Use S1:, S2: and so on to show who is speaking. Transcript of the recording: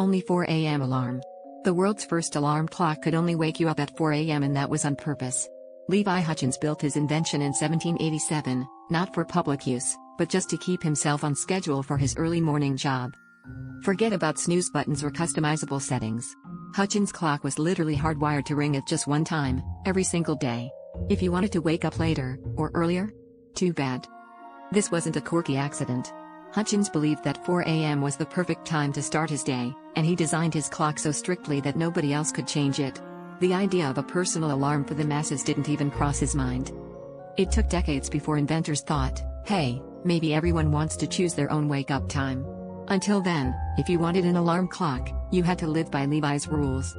S1: only 4 a.m. alarm. The world's first alarm clock could only wake you up at 4 a.m. and that was on purpose. Levi Hutchins built his invention in 1787, not for public use, but just to keep himself on schedule for his early morning job. Forget about snooze buttons or customizable settings. Hutchins' clock was literally hardwired to ring at just one time, every single day. If you wanted to wake up later, or earlier? Too bad. This wasn't a quirky accident. Hutchins believed that 4 a.m. was the perfect time to start his day, and he designed his clock so strictly that nobody else could change it. The idea of a personal alarm for the masses didn't even cross his mind. It took decades before inventors thought, hey, maybe everyone wants to choose their own wake-up time. Until then, if you wanted an alarm clock, you had to live by Levi's rules.